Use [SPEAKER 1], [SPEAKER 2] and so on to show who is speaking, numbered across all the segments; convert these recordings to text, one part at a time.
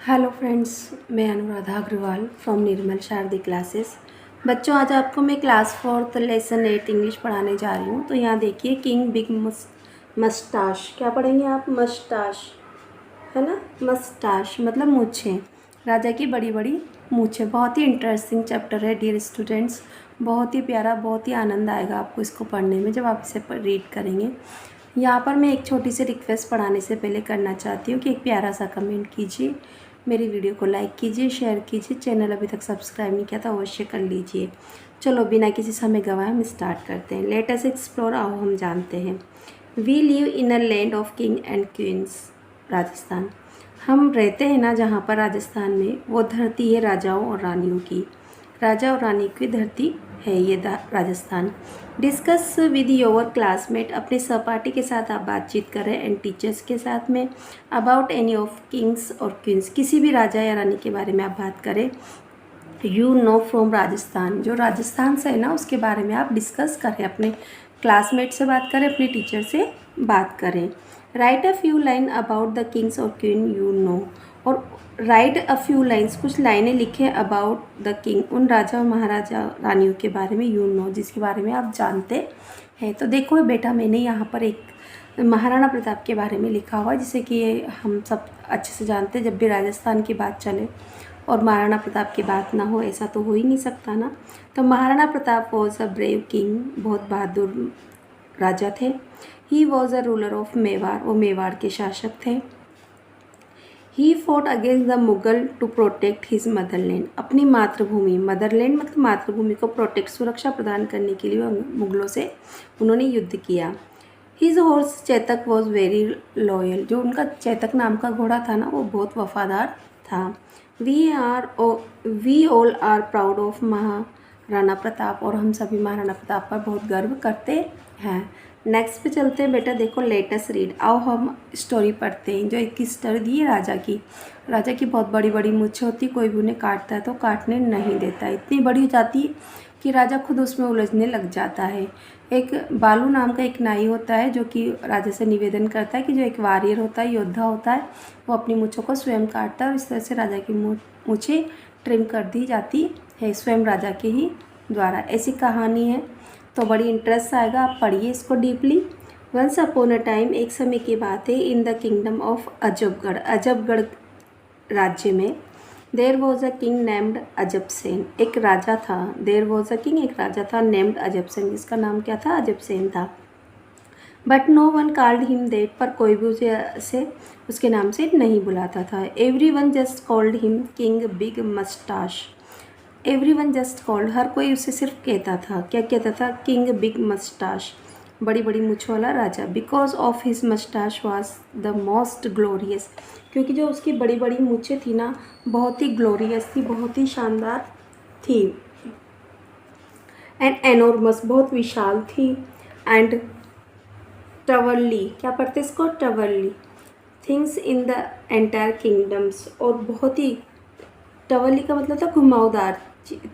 [SPEAKER 1] Hello friends, मैं Anuradha Agarwal from Nirmal Shardi classes. बच्चों, आज आपको मैं क्लास 4 लेसन 8 इंग्लिश पढ़ाने जा रही हूँ। तो यहाँ देखिए, किंग बिग मस्टाश। क्या पढ़ेंगे आप? मस्टाश, है ना। मस्टाश मतलब मूछें। राजा की बड़ी बड़ी मूछें। बहुत ही इंटरेस्टिंग चैप्टर है डियर स्टूडेंट्स। बहुत ही प्यारा, बहुत ही आनंद आएगा आपको इसको पढ़ने में जब आप इसे रीड करेंगे। यहाँ पर मैं एक छोटी सी रिक्वेस्ट पढ़ाने से पहले करना चाहती हूँ कि एक प्यारा सा कमेंट कीजिए, मेरी वीडियो को लाइक कीजिए, शेयर कीजिए। चैनल अभी तक सब्सक्राइब नहीं किया तो अवश्य कर लीजिए। चलो बिना किसी समय गवाए हम स्टार्ट करते हैं। Let us explore. आओ हम जानते हैं। We live in a land of king and queens. Rajasthan. हम रहते हैं ना जहाँ पर राजस्थान में, वो धरती है राजाओं और रानियों की। राजा और रानी की धरती है ये Rajasthan. Discuss with your classmate. अपने सहपाठी के साथ आप बातचीत करें एंड टीचर्स के साथ में अबाउट एनी ऑफ किंग्स और क्वींस। किसी भी राजा या रानी के बारे में आप बात करें। You know from Rajasthan. जो राजस्थान से है ना, उसके बारे में आप डिस्कस करें। अपने क्लासमेट से बात करें, अपने टीचर से बात करें। Right a few line about the Kings और क्वीन यू नो। और राइट अ फ्यू लाइन्स, कुछ लाइनें लिखें अबाउट द किंग, उन राजा और महाराजा रानियों के बारे में, यू नो जिसके बारे में आप जानते हैं। तो देखो बेटा, मैंने यहाँ पर एक महाराणा प्रताप के बारे में लिखा हुआ है, जिसे कि हम सब अच्छे से जानते हैं। जब भी राजस्थान की बात चले और महाराणा प्रताप की बात ना हो, ऐसा तो हो ही नहीं सकता ना। तो Maharana Pratap was a brave king. बहुत बहादुर राजा थे। He was a ruler of Mewar. वो मेवाड़ के शासक थे। He fought against the Mughal to protect his motherland. अपनी मातृभूमि, मदरलैंड मतलब मातृभूमि को प्रोटेक्ट, सुरक्षा प्रदान करने के लिए मुगलों से उन्होंने युद्ध किया। His horse Chetak was very loyal. जो उनका चेतक नाम का घोड़ा था ना, वो बहुत वफादार था। We all are proud of Maharana Pratap. और हम सभी महाराणा प्रताप पर बहुत गर्व करते हैं। नेक्स्ट पे चलते हैं बेटा। देखो, लेटेस्ट रीड। आओ हम स्टोरी पढ़ते हैं। जो एक स्टोरी दी है राजा की। राजा की बहुत बड़ी बड़ी मूछें होती, कोई भी उन्हें काटता है तो काटने नहीं देता। इतनी बड़ी हो जाती है कि राजा खुद उसमें उलझने लग जाता है। एक बालू नाम का एक नाई होता है, जो कि राजा से निवेदन करता है कि जो एक वॉरियर होता है, योद्धा होता है, वो अपनी मूछों को स्वयं काटता है। और इस तरह से राजा की मूछें ट्रिम कर दी जाती है, स्वयं राजा के ही द्वारा। ऐसी कहानी है, तो बड़ी इंटरेस्ट आएगा। आप पढ़िए इसको deeply. Once upon a time, एक समय की बात है, in the kingdom of Ajabgarh, Ajabgarh राज्य में, there was a king named Ajabsen. एक राजा था। देर वॉज अ किंग, एक राजा था, नेम्ड अजबसेन, जिसका नाम क्या था? अजबसेन था। But no one called him that. पर कोई भी उसे उसके नाम से नहीं बुलाता था। Everyone just called him king big moustache. Everyone just called, हर कोई उसे सिर्फ कहता था। क्या कहता था? किंग बिग मस्टाश, बड़ी बड़ी मूछों वाला राजा। Because of his moustache was the most glorious. क्योंकि जो उसकी बड़ी बड़ी मूछें थी ना, बहुत ही ग्लोरियस थी, बहुत ही शानदार थी। एंड एनॉर्मस, बहुत विशाल थी। एंड टवरली, क्या पढ़ते इसको? Twirly things in the entire kingdoms. और बहुत ही, टवरली का मतलब था घुमावदार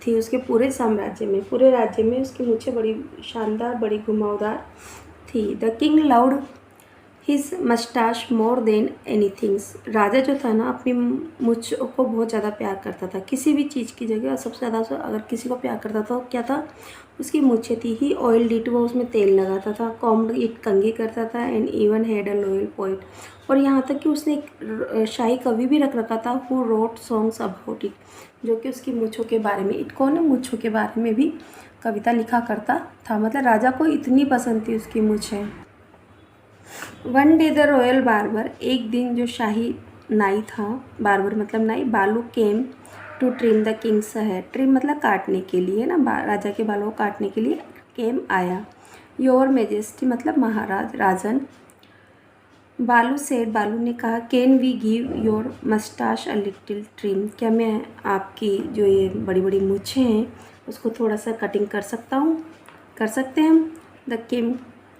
[SPEAKER 1] थी उसके पूरे साम्राज्य में, पूरे राज्य में उसकी मूछें बड़ी शानदार, बड़ी घुमावदार थी। The king loved his moustache more than anythings. राजा जो था ना, अपनी मूछ को बहुत ज़्यादा प्यार करता था। किसी भी चीज़ की जगह सबसे ज़्यादा अगर किसी को प्यार करता था तो क्या था? उसकी मूछें थी। ही ऑयल डिट, वो उसमें तेल लगाता था। कॉम्ड इट, कंघी करता था। And even had a loyal poet. और यहाँ तक कि उसने एक शाही कवि भी रख रखा था, who wrote songs about it, जो कि उसकी मूछों के बारे में, इट कौन है? मूछों के बारे में भी कविता लिखा करता था। मतलब राजा को इतनी पसंद थी उसकी मूछें। One day the royal barber, एक दिन जो शाही नाई था, बार्बर मतलब नाई, Balu came to trim the king's hair. Trim मतलब काटने के लिए ना, राजा के बालों को काटने के लिए केम आया। योर मेजेस्टी मतलब महाराज, राजन। बालू सेड, बालू ने कहा, can we give your moustache a little trim. क्या मैं आपकी जो ये बड़ी बड़ी मूछें हैं उसको थोड़ा सा कटिंग कर सकता हूँ? कर सकते हैं हम? द किंग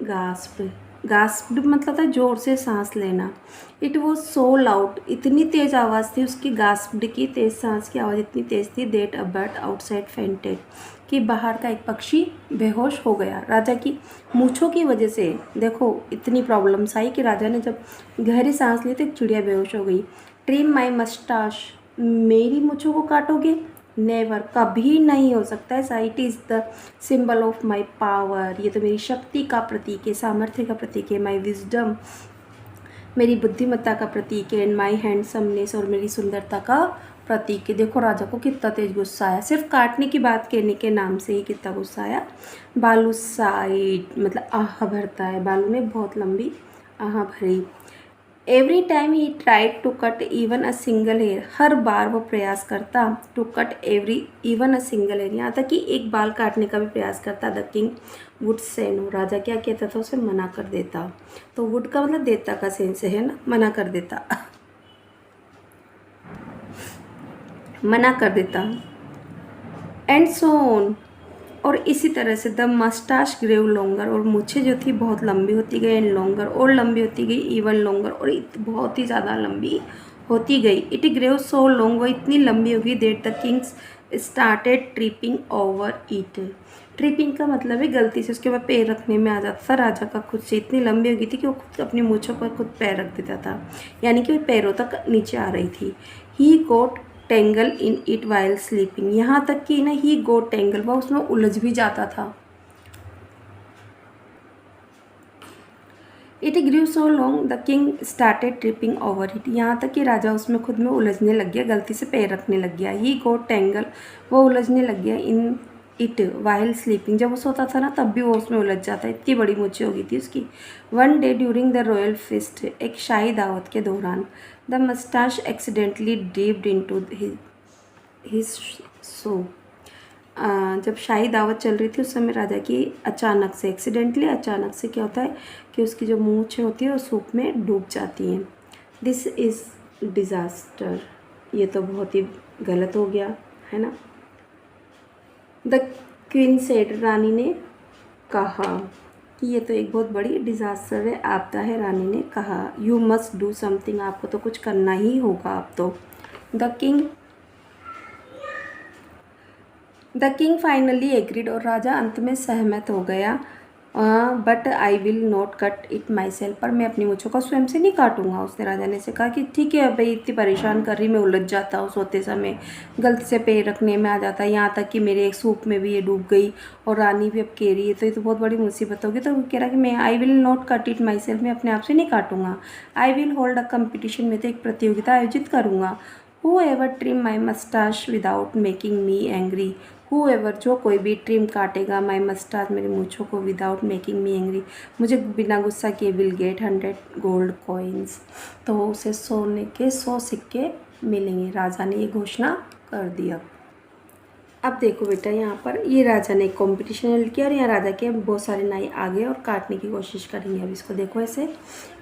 [SPEAKER 1] गास्प्ड, गास्प्ड मतलब था जोर से सांस लेना। इट वॉज सो लाउड, इतनी तेज़ आवाज़ थी उसकी, गास्प्ड की, तेज़ सांस की आवाज़ इतनी तेज़ थी, that a bird outside fainted, कि बाहर का एक पक्षी बेहोश हो गया। राजा की मूँछों की वजह से देखो इतनी प्रॉब्लम्स आई कि राजा ने जब गहरी सांस ली तो एक चिड़िया बेहोश हो गई। ट्रिम माई मस्टाश, मेरी मूँछों को काटोगे? नेवर, कभी नहीं हो सकता ऐसा। It is the symbol of my power, ये तो मेरी शक्ति का प्रतीक है, सामर्थ्य का प्रतीक है। माई विजडम, मेरी बुद्धिमत्ता का प्रतीक है। एंड माई हैंडसमनेस, और मेरी सुंदरता का प्रतीक है। देखो राजा को कितना तेज गुस्सा आया, सिर्फ काटने की बात कहने के नाम से ही कितना गुस्सा आया। बालू साइड मतलब आह भरता है, बालू ने बहुत लंबी आह भरी। Every time he tried to cut even a single hair, हर बार वो प्रयास करता to cut even a single hair, यहाँ तक कि एक बाल काटने का भी प्रयास करता। The king would say no, राजा क्या कहता था, उसे मना कर देता। तो वुड का मतलब देता का सेंस है ना, मना कर देता मना कर देता। एंड सो ऑन, और इसी तरह से द मस्टाश ग्रेव लॉन्गर, और मूछें जो थी बहुत लंबी होती गई। एंड लॉन्गर, और लंबी होती गई। इवन लॉन्गर, और बहुत ही ज़्यादा लंबी होती गई। इट ग्रेव सो लॉन्ग, वो इतनी लंबी हो गई that the Kings started tripping over it. Tripping का मतलब है गलती से उसके बाद पैर रखने में आ जाता था। राजा का खुद से इतनी लंबी हो गई थी कि वो खुद अपनी मूछों पर खुद पैर रख देता था, यानी कि वो पैरों तक नीचे आ रही थी। He got tangle in it while sleeping, यहाँ तक कि ना ही गोट टेंगल, वह उसमें उलझ भी जाता था। It grew so long the king started tripping over it, यहाँ तक कि राजा उसमें खुद में उलझने लग गया, गलती से पैर रखने लग गया। ही गोट टेंगल, वो उलझने लग गया इन इट वाइल स्लीपिंग, जब वो सोता था ना तब भी वो उसमें उलझ जाता, इतनी बड़ी मूछें हो गई थी उसकी। One day during the royal feast, एक शाही दावत के दौरान, the moustache accidentally dipped into his soup, जब शाही दावत चल रही थी उस समय राजा की अचानक से, एक्सीडेंटली अचानक से क्या होता है कि उसकी जो मूंछें होती है वो सूप में डूब जाती हैं। दिस इज़ डिज़ास्टर, ये तो बहुत ही गलत हो गया है ना। द क्वीन सेड, रानी ने कहा कि ये तो एक बहुत बड़ी डिज़ास्टर है, आपदा है। रानी ने कहा यू मस्ट डू समथिंग, आपको तो कुछ करना ही होगा अब तो। द किंग फाइनली एग्रीड, और राजा अंत में सहमत हो गया। But I will not cut it my self, पर मैं अपनी मूँछों को स्वयं से नहीं काटूंगा। उसने राजा ने से कहा कि ठीक है भाई, इतनी परेशान कर रही, मैं उलझ जाता हूँ सोते समय, गलती से पैर रखने में आ जाता है, यहाँ तक कि मेरे एक सूप में भी ये डूब गई और रानी भी अब कह रही है, तो ये तो बहुत बड़ी मुसीबत होगी। तो वो कह रहा कि मैं I will not cut it myself, मैं अपने आप से नहीं काटूंगा। I will hold a competition, में तो एक प्रतियोगिता आयोजित करूँगा। Whoever trim my moustache without making me angry, whoever, जो कोई भी ट्रिम काटेगा माई मस्टाश, मेरी मूँछों को, विदाउट मेकिंग मी एंग्री, मुझे बिना गुस्सा किए, विल गेट 100 गोल्ड कॉइन्स, तो उसे सोने के 100 सिक्के मिलेंगे। राजा ने ये घोषणा कर दिया। अब देखो बेटा, यहाँ पर ये राजा ने कंपटीशन हेल्ड किया और यहाँ राजा के बहुत सारे नाई आ गए और काटने की कोशिश करेंगे। अब इसको देखो ऐसे,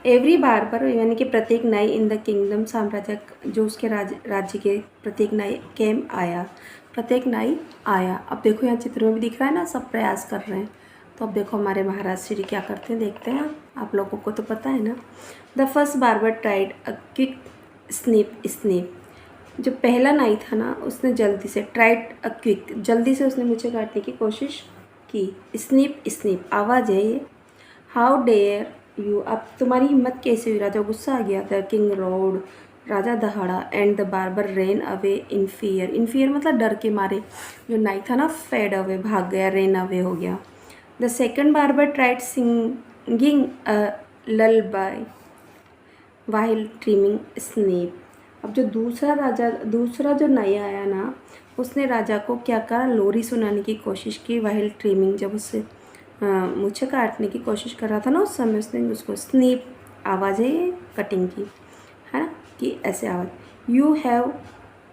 [SPEAKER 1] एवरी बार पर, यानी कि प्रत्येक नाई इन द किंगडम, साम्राज्य जो उसके राज्य के प्रत्येक नाई केम आया, प्रत्येक नाई आया। अब देखो यहाँ चित्र में भी दिख रहा है ना, सब प्रयास कर रहे हैं। तो अब देखो हमारे महाराज श्री क्या करते हैं, देखते हैं। आप लोगों को तो पता है ना। The first barber tried a quick snip snip, जो पहला नाई था ना उसने जल्दी से, ट्राइड अ क्विक, जल्दी से उसने मुझे काटने की कोशिश की। स्निप स्निप आवाज़ है ये। हाउ डेयर यू, अब तुम्हारी हिम्मत कैसे हुई? राजा गुस्सा आ गया। द किंग रोड, राजा दहाड़ा। And the barber ran away in fear, in fear मतलब डर के मारे। जो नाई था ना फेड अवे, भाग गया, रेन अवे हो गया। The second barber tried singing a lullaby while trimming snap, अब जो दूसरा जो नाई आया ना, उसने राजा को क्या कहा, लोरी सुनाने की कोशिश की। वाइल ट्रिमिंग, जब उससे मूछें काटने की कोशिश कर रहा था ना उस समय, उसने उसको स्नीप, आवाज़ है ये कटिंग की, है ना, कि ऐसे आवाज़। You have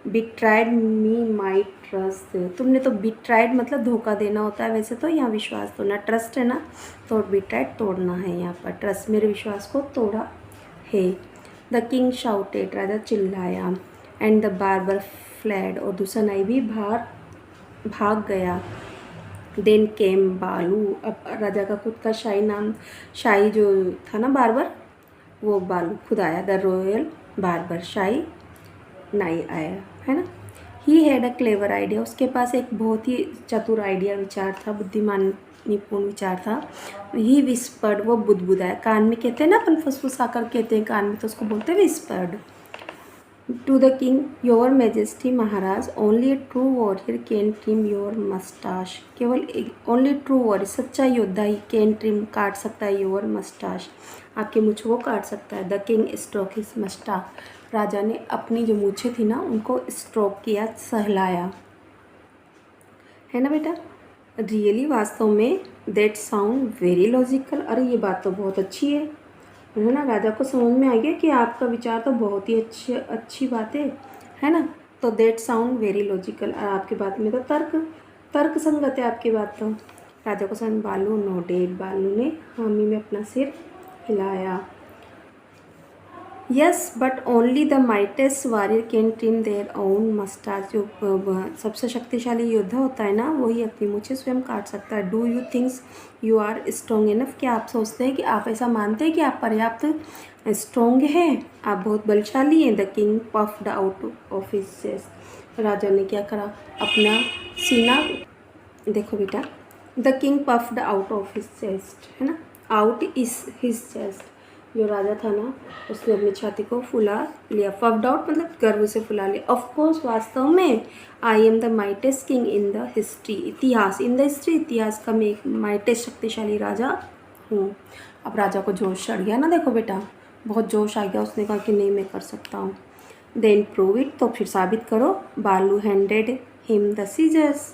[SPEAKER 1] betrayed me my trust, तुमने तो बिट्राइड मतलब धोखा देना होता है वैसे तो, यहाँ विश्वास तोड़ना, ट्रस्ट है ना, तो बिट्राइड तोड़ना है यहाँ पर, ट्रस्ट मेरे विश्वास को तोड़ा है। द किंग शाउटेड, राजा चिल्लाया। एंड द बार्बर फ्लैड, और दूसरा नाई भी भाग गया। देन केम बालू, अब राजा का खुद का शाही जो था ना बार्बर, वो बालू खुद आया। द रॉयल बार्बर, शाही नाई आया, है ना। He had a clever idea, उसके पास एक बहुत ही चतुर आइडिया, विचार था, बुद्धिमान निपुण विचार था। ही विस्पर्ड, वो बुदबुदाया, कान में कहते हैं ना अपन, फुसफुसा कर कहते हैं कान में, तो उसको बोलते हैं whispered. To the king, your majesty महाराज, only a true warrior can trim your moustache. केवल एक ओनली ट्रू वॉरियर, सच्चा योद्धा ही कैन ट्रिम, काट सकता है, योर मस्टाश, आपके मूँछों को काट सकता है। The king stroke his moustache, राजा ने अपनी जो मूँछें थी ना उनको स्ट्रोक किया, सहलाया, है ना बेटा। रियली, वास्तव में, दैट साउंड वेरी लॉजिकल, अरे ये बात तो बहुत अच्छी है ना। राजा को समझ में आ गया कि आपका विचार तो बहुत ही अच्छी बात है ना। तो दैट साउंड वेरी लॉजिकल, आपकी बात में तो तर्क संगत है आपकी बात तो। राजा को समझ, बालू नोडेड, बालू ने हामी में अपना सिर हिलाया। Yes but only the mightiest warrior can trim their own मस्टाच, जो सबसे शक्तिशाली योद्धा होता है ना वही अपनी मूछें स्वयं काट सकता है। Do you thinks you are strong enough, क्या आप सोचते हैं कि आप ऐसा मानते हैं कि आप पर्याप्त स्ट्रॉन्ग हैं, आप बहुत बलशाली हैं। The king puffed out of his chest, राजा ने क्या करा, अपना सीना, देखो बेटा, the king puffed out of his chest, है ना, आउट इज हिज चेस्ट, जो राजा था ना उसने अपनी छाती को फुला लिया। पफ्ड आउट मतलब गर्व से फुला लिया। ऑफ कोर्स, वास्तव में, I am the mightiest king in the history, इतिहास, इन द हिस्ट्री, इतिहास का मैं एक माइटेस्ट शक्तिशाली राजा हूँ। अब राजा को जोश चढ़ गया ना, देखो बेटा, बहुत जोश आ गया, उसने कहा कि नहीं मैं कर सकता हूँ। देन प्रूव इट, तो फिर साबित करो। बालू हैंडेड हिम द सीजर्स,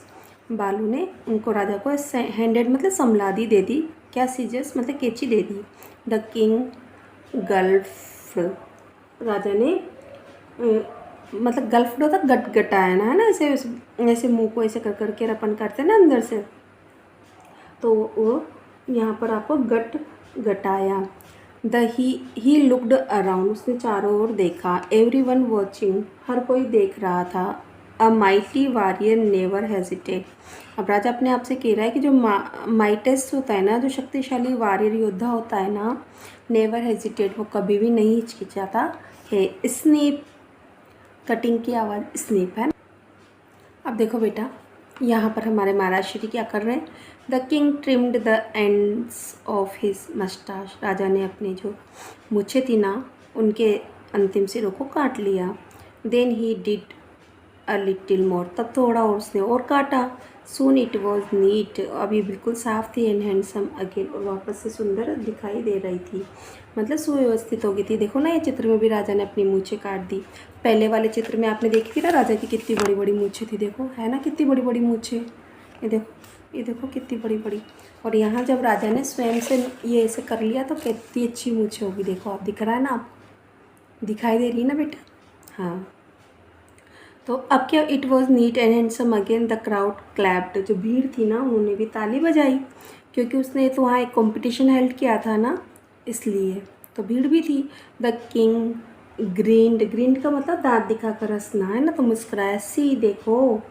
[SPEAKER 1] बालू ने उनको, राजा को हैंडेड मतलब समलादी दे दी, क्या सीजर्स मतलब कैंची दे दी। द किंग गल्फ, राजा ने मतलब गल्फ होता गटगटाया ना, है ना, ऐसे ऐसे मुंह को ऐसे कर करके रपन करते हैं ना अंदर से, तो वो यहाँ पर आपको गटाया। द ही लुक्ड अराउंड, उसने चारों ओर देखा। एवरीवन वॉचिंग, हर कोई देख रहा था। अ माइटी वॉरियर नेवर हेजिटेट, अब राजा अपने आप से कह रहा है कि जो माइटेस्ट होता है ना, जो शक्तिशाली वॉरियर योद्धा होता है ना, नेवर हेजिटेट, वो कभी भी नहीं हिचकिचाता है। स्नीप, कटिंग की आवाज़, स्नीप है। अब देखो बेटा, यहाँ पर हमारे महाराज श्री क्या कर रहे हैं। The king trimmed the ends of his moustache, राजा ने अपनी जो मूछें थी ना उनके अंतिम सिरों को काट लिया। Then he did a little more, तब थोड़ा और उसने और काटा। सून इट वॉज नीट, अभी बिल्कुल साफ थी। एंड हैंडसम अगेन, और वापस से सुंदर दिखाई दे रही थी, मतलब सुव्यवस्थित हो गई थी। देखो ना, ये चित्र में भी राजा ने अपनी मूछें काट दी। पहले वाले चित्र में आपने देखी थी ना राजा की कितनी बड़ी बड़ी मूछें थी, देखो है ना, कितनी बड़ी बड़ी मूछें, ये देखो कितनी बड़ी बड़ी। और यहाँ जब राजा ने स्वयं से ये ऐसे कर लिया तो कितनी अच्छी मूछें होगी, देखो आप, दिख रहा है ना, आप दिखाई दे रही है ना बेटा। हाँ, तो अब क्या, it was neat and handsome again, the crowd clapped, जो भीड़ थी ना उन्होंने भी ताली बजाई, क्योंकि उसने तो वहाँ एक कंपटीशन हेल्ड किया था ना, इसलिए तो भीड़ भी थी। द किंग ग्रीन्ड का मतलब दांत दिखाकर हंसना, है ना, तो मुस्कुराया। सी देखो,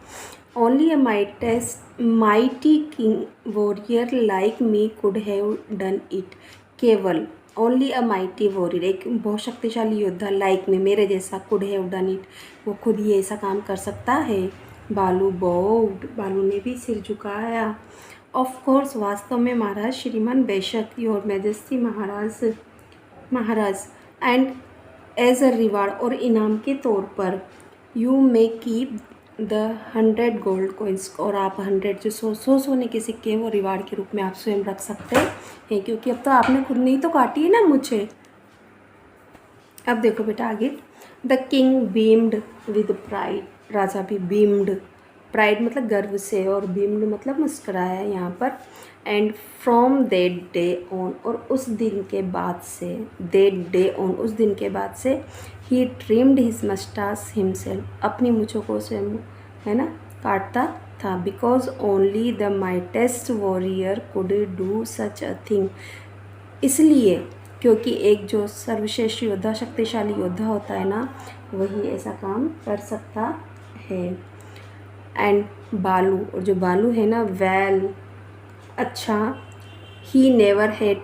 [SPEAKER 1] only a mighty king warrior like me could have done it, केवल ओनली अ माइटी वॉरियर, एक बहुत शक्तिशाली योद्धा लाइक में, मेरे जैसा, कुड हैव डन इट, वो खुद ही ऐसा काम कर सकता है। बालू बॉव्ड, बालू ने भी सिर झुकाया। ऑफ कोर्स, वास्तव में महाराज श्रीमान, बेशक, योर मैजेस्टी महाराज, एंड एज अ रिवार्ड, और इनाम के तौर पर, you may keep the 100 gold coins, और आप 100 जो सौ सोने के सिक्के हैं वो रिवार्ड के रूप में आप स्वयं रख सकते हैं, क्योंकि अब तो आपने खुद नहीं तो काटी है ना मुझे। अब देखो बेटा आगे। द किंग बीम्ड विद प्राइड, राजा भी बीम्ड, प्राइड मतलब गर्व से, और बीम्ड मतलब मुस्कुराया यहाँ पर। And from that day on, और उस दिन के बाद से, दैट डे ऑन, उस दिन के बाद से, ही ट्रिम्ड हिज मस्टास हिमसेल्फ, अपनी मूँछों को स्वयं, है ना, काटता था। Because only the mightiest warrior could do such a thing, इसलिए क्योंकि एक जो सर्वश्रेष्ठ योद्धा, शक्तिशाली योद्धा होता है ना, वही ऐसा काम कर सकता है। एंड बालू, और जो बालू है ना, वेल, अच्छा, he never had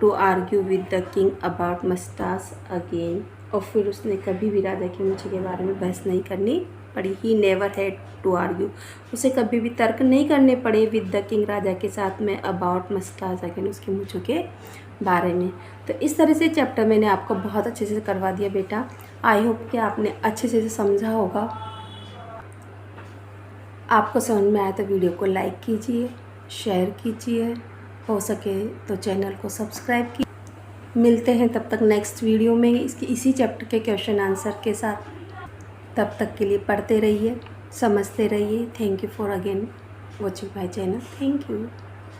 [SPEAKER 1] to argue with the king about moustache again, और फिर उसने कभी भी राजा की मूछें के बारे में बहस नहीं करनी पड़ी। He never had to argue, उसे कभी भी तर्क नहीं करने पड़े विद द किंग, राजा के साथ में, अबाउट मस्टास अगेन, उसकी मूछों के बारे में। तो इस तरह से चैप्टर मैंने आपको बहुत अच्छे से करवा दिया बेटा। आई होप कि आपने अच्छे से समझा होगा। आपको समझ में आया तो वीडियो को लाइक कीजिए, शेयर कीजिए, हो सके तो चैनल को सब्सक्राइब कीजिए। मिलते हैं तब तक नेक्स्ट वीडियो में इसी चैप्टर के क्वेश्चन आंसर के साथ। तब तक के लिए पढ़ते रहिए, समझते रहिए। Thank you for again watching my channel. Thank you.